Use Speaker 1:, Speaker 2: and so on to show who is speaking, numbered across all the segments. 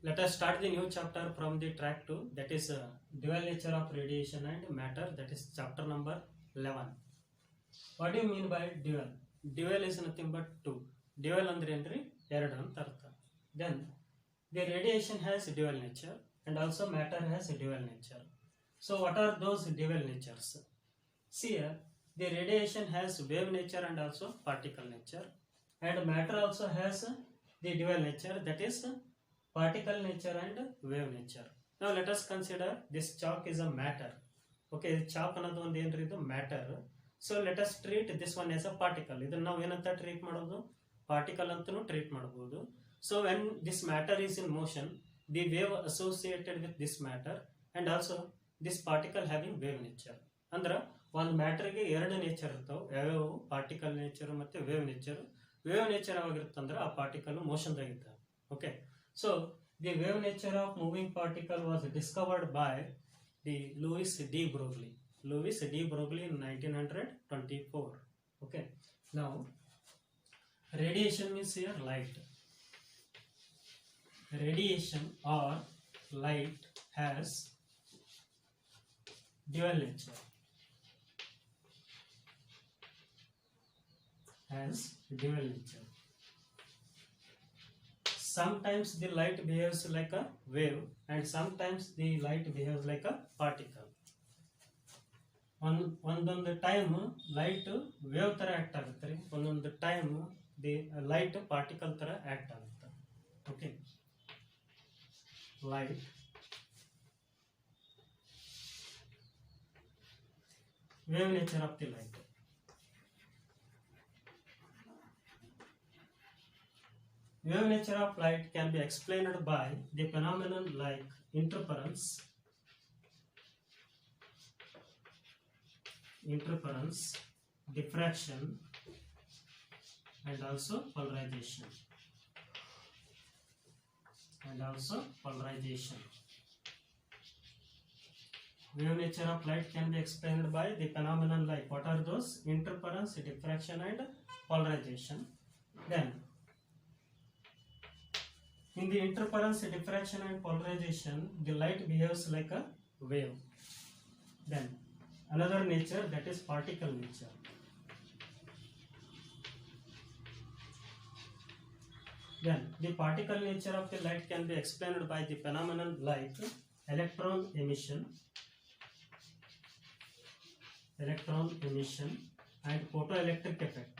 Speaker 1: Let us start the new chapter from the track 2, that is dual nature of radiation and matter, that is chapter number 11. What do you mean by dual? Dual is nothing but two. Dual andre endri ಎರಡು ಅಂತ ಅರ್ಥ. Then the radiation has dual nature and also matter has dual nature. So what are those dual natures? See here, the radiation has wave nature and also particle nature, and matter also has the dual nature, that is particle nature and wave nature. Now let us consider this chalk is a matter. Okay, chalk ಅನ್ನೋದು ಒಂದು ಏನ್ರಿ ಇದು matter. So let us treat this one as a particle. ಇದನ್ನ ನಾವು ಏನಂತ treat ಮಾಡೋದು? Particle ಅಂತಲೂ treat ಮಾಡಬಹುದು. So when this matter is in motion, the wave associated with this matter and also this particle having wave nature. ಅಂದ್ರೆ ಒಂದು ಮ್ಯಾಟರ್ಗೆ ಎರಡು ನೇಚರ್ ಇರ್ತಾವೆ, ಯಾವ್ಯಾವ? ಪಾರ್ಟಿಕಲ್ ನೇಚರ್ ಮತ್ತೆ ವೇವ್ ನೇಚರ್. ವೇವ್ ನೇಚರ್ ಯಾವಾಗಿರುತ್ತಂದ್ರೆ ಆ ಪಾರ್ಟಿಕಲ್ ಮೋಷನ್ದಾಗಿರ್ತವೆ. Okay, so the wave nature of moving particle was discovered by the Louis de Broglie. Louis de Broglie in 1924. Okay, now radiation means here light. Radiation or light has dual nature. Has dual nature. Sometimes the light behaves like a wave and sometimes the light behaves like a particle. ಒಂದೊಂದು time light wave ತರ act ಆಗುತ್ತೆ ರೀ, ಒಂದೊಂದು time the light particle ತರ act ಆಗುತ್ತೆ. Okay, light wave nature of the light. Wave nature of light can be explained by the phenomenon like interference, diffraction, and also polarization. Wave nature of light can be explained by the phenomenon like, what are those? Interference, diffraction, and polarization. Then in the interference, diffraction, and polarization, the light behaves like a wave. Then another nature, that is particle nature. Then the particle nature of the light can be explained by the phenomenon like electron emission and photoelectric effect.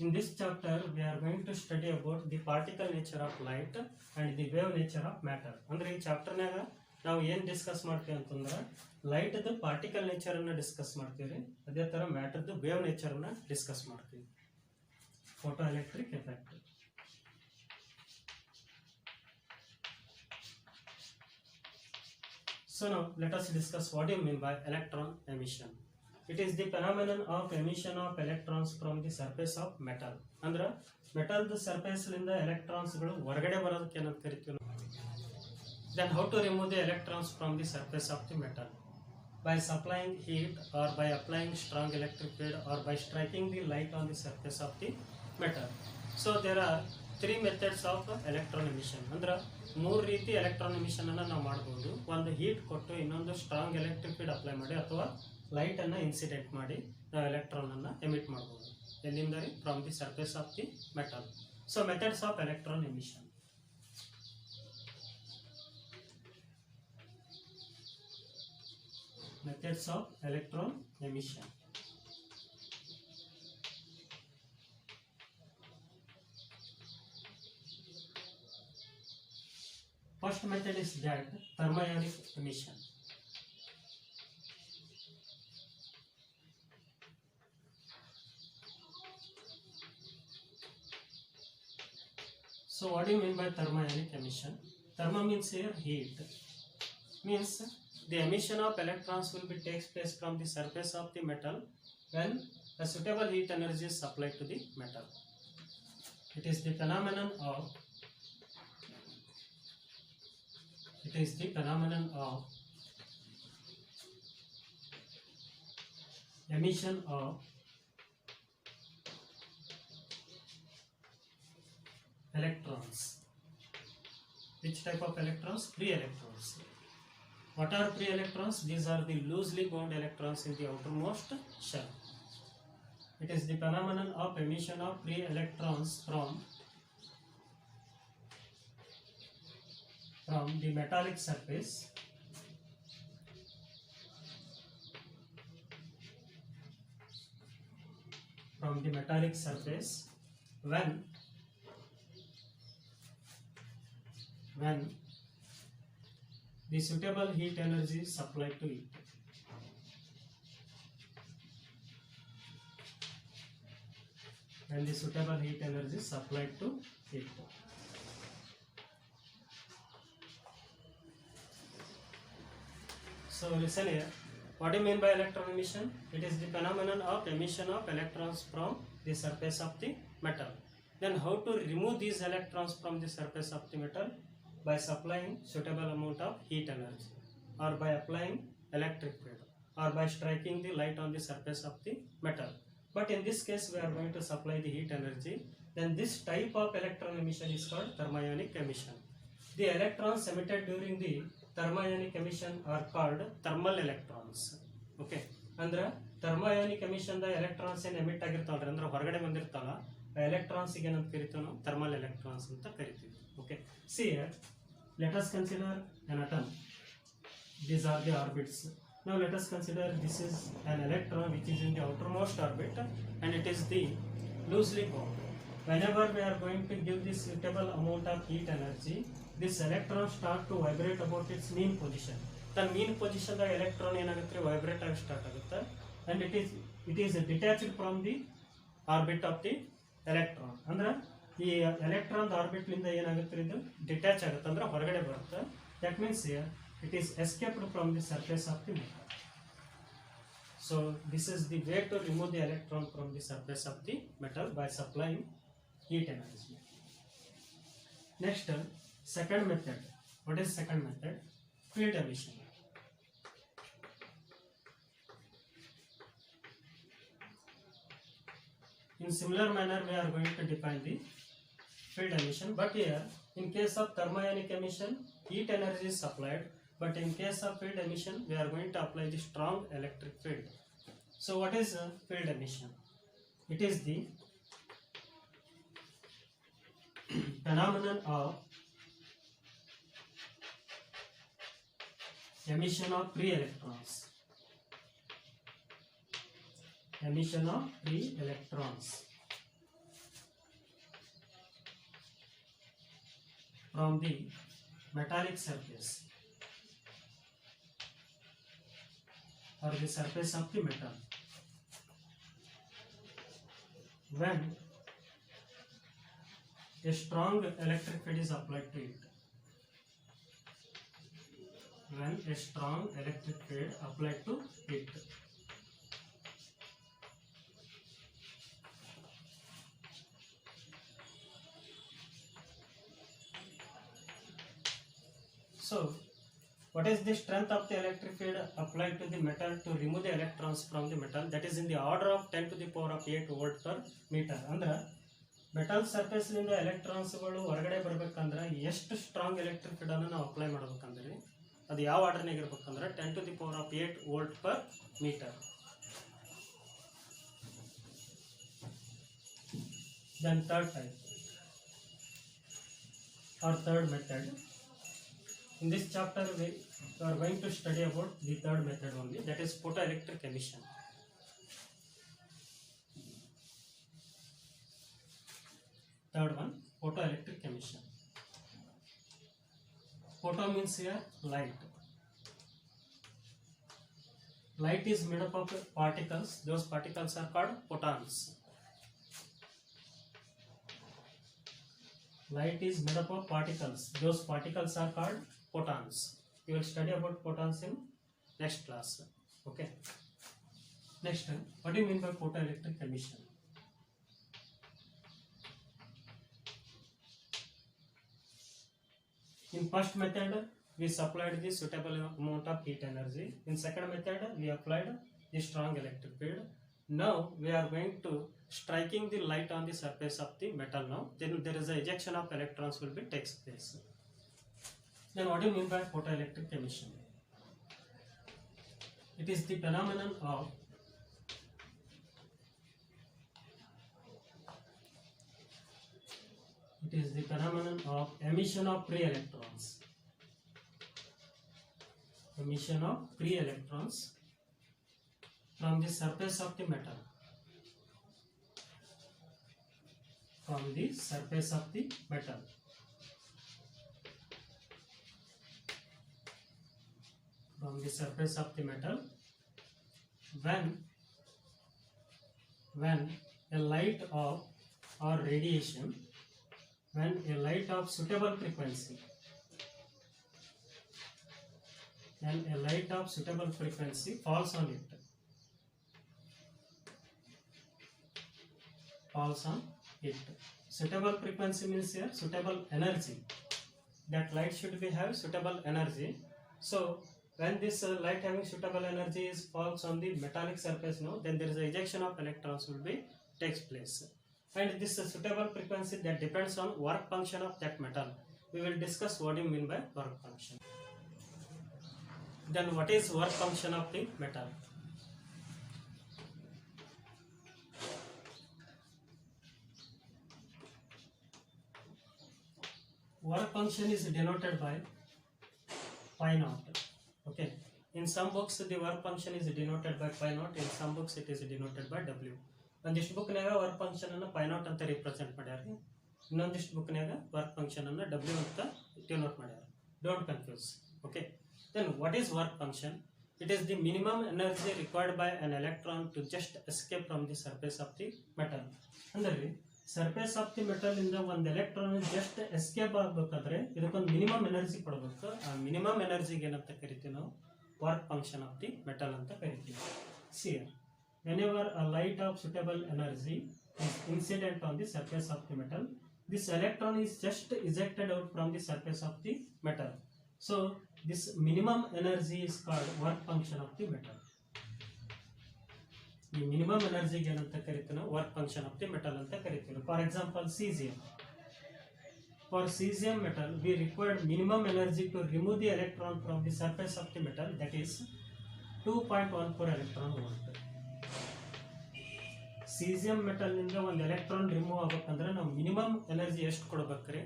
Speaker 1: In this chapter, we are going to study about the particle nature of light and the wave nature of matter. ಅಂದ್ರೆ ಈ ಚಾಪ್ಟರ್ನಾಗ ನಾವು ಏನು discuss ಮಾಡ್ತೀವಿ ಅಂತಂದ್ರೆ ಲೈಟ್ದು particle ನೇಚರನ್ನು discuss ಮಾಡ್ತೀವಿ, ಅದೇ ಥರ ಮ್ಯಾಟರ್ದು wave ನೇಚರನ್ನು discuss ಮಾಡ್ತೀವಿ. Photo electric effect. So now let us discuss what do you mean by electron emission. It is the phenomenon of emission of electrons from the surface of metal. ಅಂದ್ರೆ ಮೆಟಲ್ದ surface ಲಿಂದ electrons ಗಳು ಹೊರಗಡೆ ಬರೋದಕ್ಕೆ ಏನಂತ ಕರಿತೀವಿ. Then how to remove the electrons from the surface of the metal? By supplying heat or by applying strong electric field or by striking the light on the surface of the metal. So there are three methods of electron emission. ಅಂದ್ರೆ ಮೂರು ರೀತಿ electron emission ಅನ್ನು ನಾವು ಮಾಡಬಹುದು. ಒಂದು heat ಕೊಟ್ಟು, ಇನ್ನೊಂದು strong electric field apply ಮಾಡಿ, ಅಥವಾ ಲೈಟ್ ಅನ್ನು ಇನ್ಸಿಡೆಂಟ್ ಮಾಡಿ ನಾವು ಎಲೆಕ್ಟ್ರಾನ್ ಅನ್ನು ಎಮಿಟ್ ಮಾಡಬಹುದು. ಎಲ್ಲಿಂದ ರೀ? From the surface of the metal. So methods of electron emission. Methods of electron emission. First method is that thermionic emission. So what do you mean by thermionic emission? Thermo means here heat. Means the emission of electrons will be takes place from the surface of the metal when a suitable heat energy is supplied to the metal. It is the phenomenon of emission of electrons. Which type of electrons? Free electrons. What are free electrons? These are the loosely bound electrons in the outermost shell. It is the phenomenon of emission of free electrons from the metallic surface when the suitable heat energy is supplied to it. When the suitable heat energy is supplied to it. So listen here. What do you mean by electron emission? It is the phenomenon of emission of electrons from the surface of the metal. Then how to remove these electrons from the surface of the metal? By supplying suitable amount of heat energy, or by applying electric field, or by striking the light on the surface of the metal. But in this case we are going to supply the heat energy. Then this type of electron emission is called thermionic emission. The electrons emitted during the thermionic emission are called thermal electrons. Okay, ಅಂದ್ರೆ thermionic emission the electrons ಏನು emit ಆಗಿರ್ತಾವಲ್ರಿ, ಅಂದ್ರೆ ಹೊರಗಡೆ ಬಂದಿರ್ತಾವಲ್ಲ, ಆ electrons ಗೆ ಏನಂತ ಕರಿತೀವಿ ನಾವು? thermal electrons ಅಂತ ಕರಿತೀವಿ. Okay, see here, let us consider an atom. These are the orbits. Now let us consider this is an electron which is in the outermost orbit and it is the loosely bound. Whenever we are going to give this suitable amount of heat energy, this electron start to vibrate about its mean position. The mean position the electron ಏನಾಗುತ್ತೆ vibrate ಆಗಿ start ಆಗುತ್ತೆ and it is detached from the orbit of the electron. ಅಂದ್ರೆ ಈ electron orbit ಲಿಂದ ಏನಾಗುತ್ತೆ ಇದು detach ಆಗುತ್ತೆ, ಅಂದ್ರೆ ಹೊರಗಡೆ ಬರುತ್ತೆ. That means here it is escaped from the surface of the metal. So this is the way to remove the electron from the surface of the metal by supplying heat energy. Next, second method. What is second method? Field emission. In similar manner we are going to define the field emission, but here in case of thermionic emission heat energy is supplied, but in case of field emission we are going to apply the strong electric field. So what is field emission? It is the phenomenon of emission of free electrons. Emission of free electrons from the metallic surface or the surface of the metal when a strong electric field is applied to it. When a strong electric field applied to it. So, what is the strength of the electric field applied to the metal to remove the electrons from the metal? That is in the order of 10 to the power of 8 volt per meter. ಅಂದ್ರೆ metal surface ನಿಂದ ಎಲೆಕ್ಟ್ರಾನ್ಸ್ಗಳು ಹೊರಗಡೆ ಬರಬೇಕಂದ್ರೆ ಎಷ್ಟು strong electric field ಅನ್ನು ನಾವು apply ಮಾಡಬೇಕಂದ್ರೆ ಅದು ಯಾವ ಆರ್ಡರ್ನಾಗ ಇರಬೇಕಂದ್ರೆ 10 to the power of 8 volt per meter. Then third type or third method. In this chapter we are going to study about the third method only, that is photoelectric emission. Third one, photoelectric emission. Photo means here light. Light is made up of particles. Those particles are called photons. Light is made up of particles. Those particles are called photons. You will study about photons in next class. Okay. Next, what do you mean by photoelectric emission? In first method, we supplied the suitable amount of heat energy. In second method, we applied the strong electric field. Now we are going to striking the light on the surface of the metal now, then there is a ejection of electrons will be takes place. Then what do you mean by photoelectric emission? It is the phenomenon of emission of free electrons. Emission of free electrons from the surface of the metal. From the surface of the metal. From the surface of the metal when a light of or radiation, when a light of suitable frequency, and a light of suitable frequency falls on it, suitable frequency means here suitable energy. That light should be have suitable energy. So when this light having suitable energy falls on the metallic surface now, then there is a ejection of electrons will be takes place. And this suitable frequency that depends on work function of that metal. We will discuss what you mean by work function. Then what is work function of the metal? Work function is denoted by pi naught. Okay. In some books the work function is denoted by pi naught. In some books it is denoted by W. ಒಂದಿಷ್ಟು ಬುಕ್ನಾಗ work function ಅನ್ನು pi not ಅಂತ represent ಮಾಡ್ಯಾರ. ಇನ್ನೊಂದಿಷ್ಟು ಬುಕ್ನಾಗ work function ಅನ್ನು W ಅಂತ denote ಮಾಡ್ಯಾರ. Don't confuse. Okay. Then what is work function? It is the minimum energy required by an electron to just escape from the surface of the metal. ಅಂದ್ರೆ surface of the metal ಇಂದ ಒಂದು electron just escape ಆಗಬೇಕಾದ್ರೆ ಇದಕ್ಕೊಂದು minimum energy ಕೊಡಬೇಕು. ಆ minimum ಎನರ್ಜಿಗೆ ಏನಂತ ಕರಿತೀವಿ ನಾವು? Work function of the metal ಅಂತ ಕರಿತೀವಿ. C whenever a light of suitable energy is incident on the surface of the metal, this electron is just ejected out from the surface of the metal. So this minimum energy is called work function of the metal. The minimum energy ಏನಂತ ಕರಿತೀವಿ ನಾವು? Work function of the metal ಅಂತ ಕರಿತೀವಿ. For example cesium. For cesium metal we required minimum energy to remove the electron from the surface of the metal, that is 2.14 electron volt. cesium metal ನಿಂದ ಒಂದು electron remove ಆಗಬೇಕಂದ್ರೆ ನಾವು minimum energy ಎಷ್ಟು ಕೊಡಬೇಕ್ರಿ?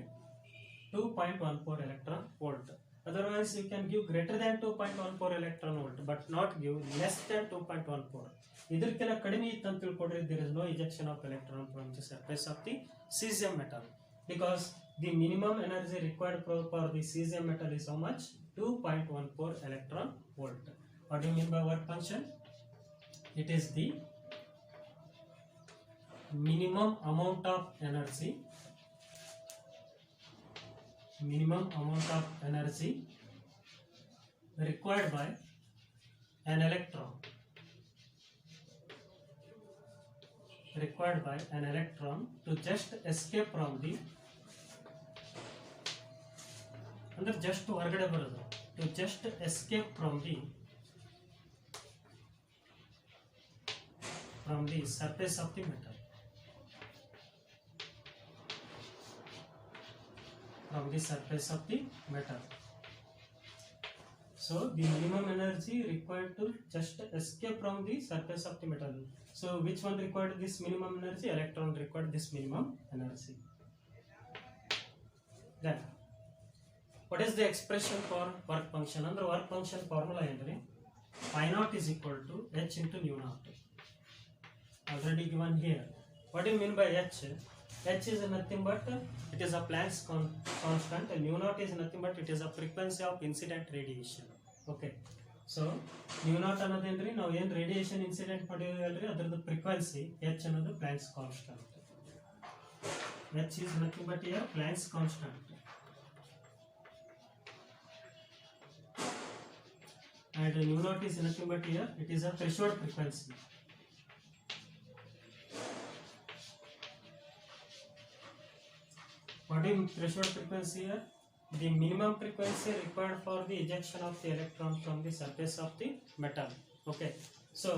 Speaker 1: 2.14 electron volt. Otherwise you can give greater than 2.14 electron volt but not give less than 2.14. ಇದಕ್ಕಿಂತ ಕಡಿಮೆ ಇತ್ತು ಅಂತ ತಿಳ್ಕೊಡ್ರಿ, there is no ejection of electron from the surface of the cesium metal because the minimum energy required for the cesium metal is how much? 2.14 electron volt. What do you mean by work function? It is the minimum amount of energy required by an electron to just escape from the ಅಂದ್ರೆ just ಹೊರಗಡೆ ಬರೋದು, to just escape from the surface of the metal. From the surface of the metal. So the minimum energy required to just escape from the surface of the metal. So which one required this minimum energy? Electron required this minimum energy. Then what is the expression for work function? Under work function formula endri pi naught is equal to h into nu naught. Already given here. What do you mean by h? H is nothing but it is a Planck's constant, and nu naught is nothing but it is a frequency of incident radiation. Okay, so nu naught ಅನ್ನೋದೇನ್ರಿ ನಾವು ಏನು radiation incident ಮಾಡಿದ್ವಿ ಅಲ್ರಿ ಅದರದ್ದು frequency h ಅನ್ನೋದು Planck's constant. H is nothing but here Planck's constant. And nu naught is nothing but here it is a threshold frequency. What is threshold frequency here? The minimum frequency required for the ejection of the electron from the surface of the metal. Okay, so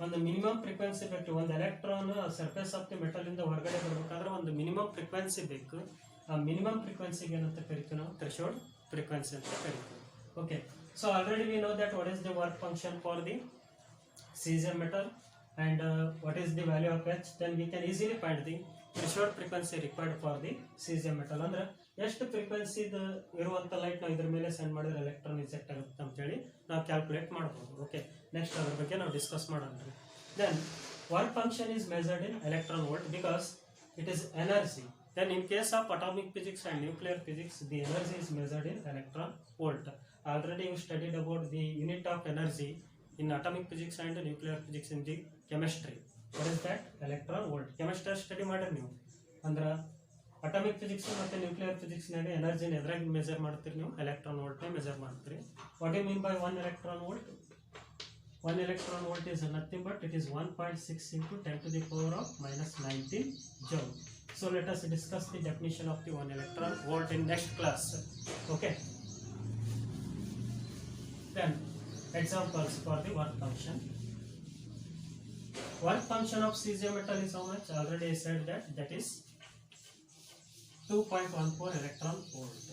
Speaker 1: ಒಂದು minimum frequency ಬೇಕು. ಒಂದು electron surface of the metal ಇಂದ ಹೊರಗಡೆ ಬರಬೇಕಾದ್ರೆ ಒಂದು minimum frequency ಬೇಕು. ಆ minimum ಫ್ರೀಕ್ವೆನ್ಸಿಗೆ ಏನಂತ ಕರಿತೀವಿ ನಾವು? ಥ್ರೆಶೋಲ್ಡ್ ಫ್ರೀಕ್ವೆನ್ಸಿ ಅಂತ ಕರಿತೀವಿ. Okay, so already we know that what is the work function for the cesium metal and what is the value of H, then we can easily find the threshold frequency required for the cesium metal. ಅಂದ್ರೆ ಎಷ್ಟು frequency ಇರುವಂತ light ನಾವು ಇದ್ರ ಮೇಲೆ send ಮಾಡಿದ್ರೆ electron ಇಜೆಕ್ಟ್ ಆಗುತ್ತೆ ಅಂತ ಹೇಳಿ ನಾವು ಕ್ಯಾಲ್ಕುಲೇಟ್ ಮಾಡಬಹುದು. ಓಕೆ, ನೆಕ್ಸ್ಟ್ ಅದ್ರ ಬಗ್ಗೆ ನಾವು ಡಿಸ್ಕಸ್ ಮಾಡೋಣ. Then work function is measured in electron volt because it is energy. Then in case of atomic physics and nuclear physics, the energy is measured in electron volt. Already you studied about the unit of energy in atomic physics and nuclear physics in the chemistry. What is that? Electron volt. Chemistry study ಮಾಡಿರಿ ನೀವು. ಅಂದ್ರೆ atomic physics ಮತ್ತೆ nuclear physics ನಾಗೆ ಎನರ್ಜಿನ ಎದ್ರಾಗ measure ಮಾಡ್ತೀರಿ ನೀವು? Electron volt measure ಮಾಡ್ತೀರಿ. What you mean by 1 electron volt? 1 electron volt is nothing but it is 1.6 into 10 to the power of minus 19 joule. So let us discuss the definition of the 1 electron volt in next class. Okay, then examples for the work function. Work function of cesium metal is how much? Already I said that is 2.14 electron volt.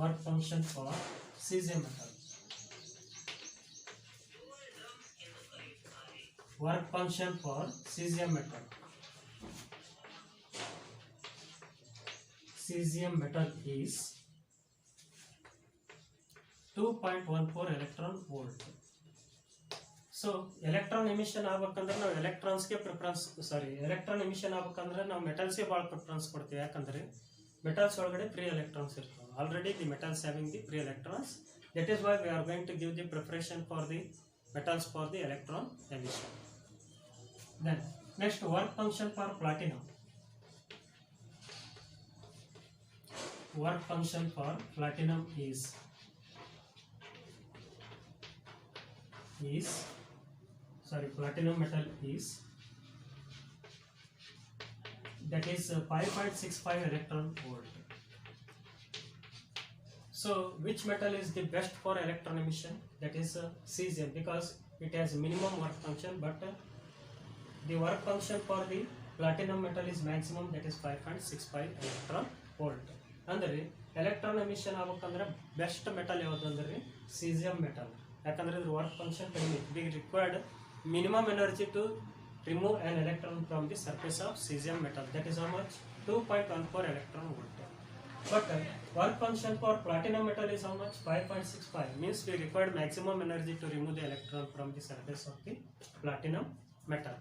Speaker 1: Work function for cesium metal. Work function for cesium metal. Cesium metal is 2.14 electron volt. So electron emission ಆಗಬೇಕಂದ್ರೆ ನಾವು ಎಲೆಕ್ಟ್ರಾನ್ಸ್ಗೆ preference electron emission ಆಗಬೇಕಂದ್ರೆ ನಾವು ಮೆಟಲ್ಸ್ಗೆ ಭಾಳ preference ಕೊಡ್ತೀವಿ. ಯಾಕಂದ್ರೆ metals ಒಳಗಡೆ free electrons ಇರ್ತವೆ. Already the metals having the free electrons, that is why we are going to give the preference for the metals for the electron emission. Then next, work function for platinum. Work function for platinum is platinum metal is that is 5.65 electron volt. So which metal is the best for electron emission? That is cesium, because it has minimum work function, but the work function for the platinum metal is maximum, that is 5.65 electron volt. ಅಂದರೆ electron emission ಆಗಬೇಕಂದ್ರೆ best metal ಯಾವುದು ಅಂದ್ರೆ cesium metal. ಯಾಕಂದ್ರೆ ಇದ್ರ work function ಕಡಿಮೆ. We required minimum energy to remove an electron from the surface of cesium metal. That is how much? 2.14 electron volt. But work function for platinum metal is how much? 5.65. Means we required maximum energy to remove the electron from the surface of the platinum metal.